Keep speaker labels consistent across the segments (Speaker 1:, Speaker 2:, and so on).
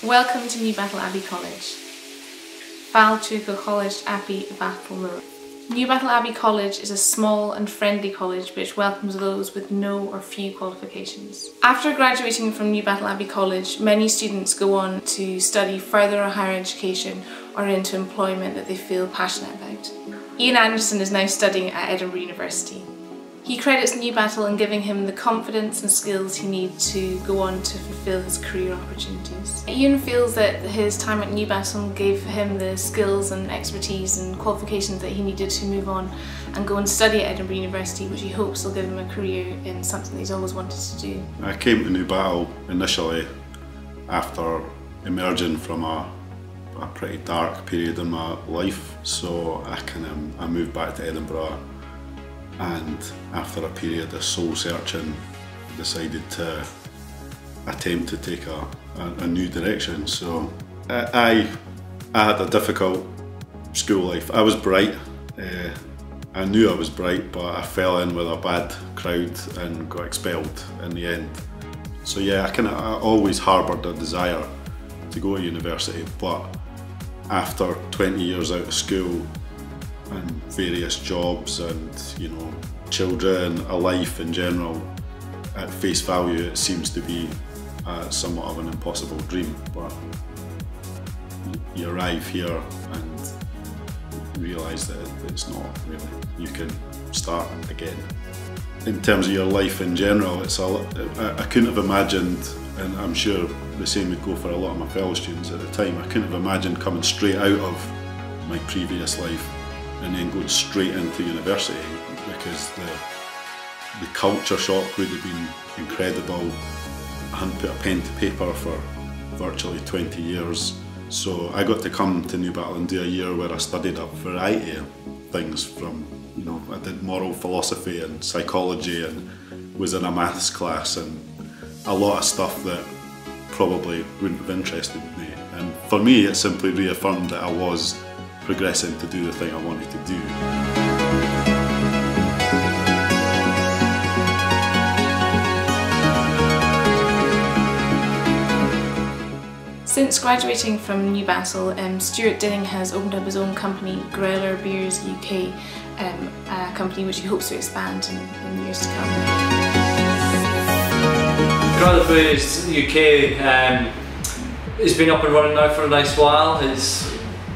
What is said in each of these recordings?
Speaker 1: Welcome to Newbattle Abbey College. Fáil tú go College Abbey Battle. Newbattle Abbey College is a small and friendly college which welcomes those with no or few qualifications. After graduating from Newbattle Abbey College, many students go on to study further or higher education or into employment that they feel passionate about. Ian Anderson is now studying at Edinburgh University. He credits Newbattle in giving him the confidence and skills he needs to go on to fulfil his career opportunities. Ian feels that his time at Newbattle gave him the skills and expertise and qualifications that he needed to move on and go and study at Edinburgh University, which he hopes will give him a career in something that he's always wanted to do.
Speaker 2: I came to Newbattle initially after emerging from a pretty dark period in my life, so I moved back to Edinburgh. And after a period of soul searching, decided to attempt to take a new direction. So I had a difficult school life. I was bright, I knew I was bright, but I fell in with a bad crowd and got expelled in the end. So yeah, I always harboured a desire to go to university, but after 20 years out of school, and various jobs and, you know, children, a life in general, at face value it seems to be somewhat of an impossible dream, but you arrive here and realise that it's not really. You can start again. In terms of your life in general, I couldn't have imagined, and I'm sure the same would go for a lot of my fellow students at the time, I couldn't have imagined coming straight out of my previous life and then going straight into university, because the culture shock would have been incredible. I hadn't put a pen to paper for virtually 20 years, so I got to come to Newbattle and do a year where I studied a variety of things from, you know, I did moral philosophy and psychology and was in a maths class and a lot of stuff that probably wouldn't have interested me. And for me it simply reaffirmed that I was progressing to do the thing I wanted to do.
Speaker 1: Since graduating from Newbattle, Stuart Dinning has opened up his own company, Growler Beers UK, a company which he hopes to expand in years to come.
Speaker 3: Growler Beers UK has been up and running now for a nice while.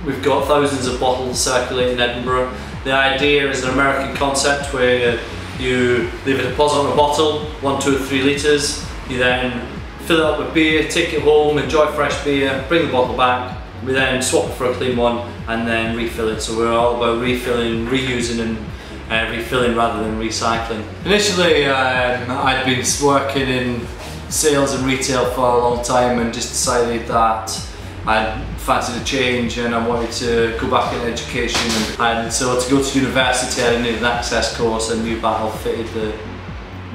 Speaker 3: We've got thousands of bottles circulating in Edinburgh. The idea is an American concept where you leave a deposit on a bottle, 1, 2 or 3 litres, you then fill it up with beer, take it home, enjoy fresh beer, bring the bottle back, we then swap it for a clean one and then refill it. So we're all about refilling, reusing and refilling rather than recycling. Initially I'd been working in sales and retail for a long time and just decided that I fancied a change and I wanted to go back in education, and so to go to university I needed an access course, and Newbattle fitted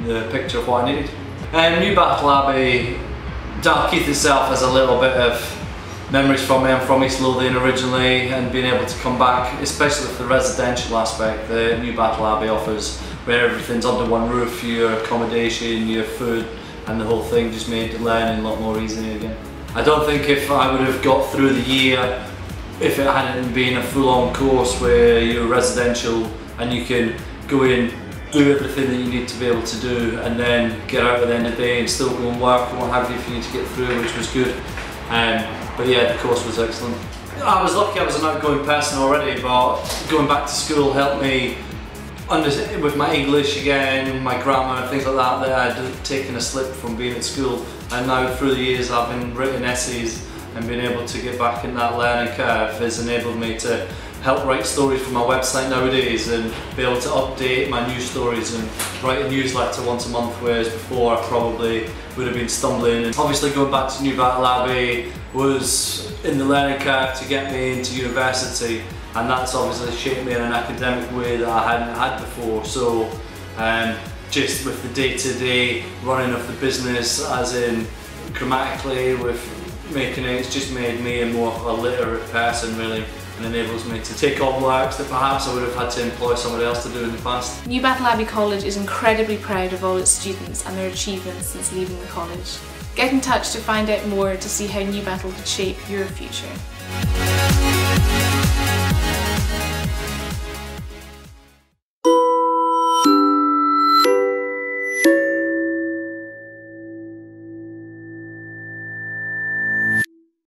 Speaker 3: the picture of what I needed. Newbattle Abbey, Dalkeith itself has a little bit of memories from me. I'm from East Lothian originally, and being able to come back, especially with the residential aspect that Newbattle Abbey offers, where everything's under one roof, your accommodation, your food and the whole thing, just made learning a lot more easy again. I don't think if I would have got through the year if it hadn't been a full-on course where you're residential and you can go in, do everything that you need to be able to do, and then get out at the end of the day and still go and work and what have you if you need to get through, which was good. But yeah, the course was excellent. I was lucky I was an outgoing person already, but going back to school helped me with my English again, my grammar and things like that I'd taken a slip from being at school, and now through the years I've been written essays and been able to get back in that learning curve has enabled me to help write stories for my website nowadays and be able to update my news stories and write a newsletter once a month, whereas before I probably would have been stumbling. And obviously going back to Newbattle Abbey was in the learning curve to get me into university, and that's obviously shaped me in an academic way that I hadn't had before. So just with the day-to-day running of the business, as in grammatically with making it, it's just made me a more literate person really. and enables me to take on works that perhaps I would have had to employ somebody else to do in the past.
Speaker 1: Newbattle Abbey College is incredibly proud of all its students and their achievements since leaving the college. Get in touch to find out more to see how Newbattle could shape your future.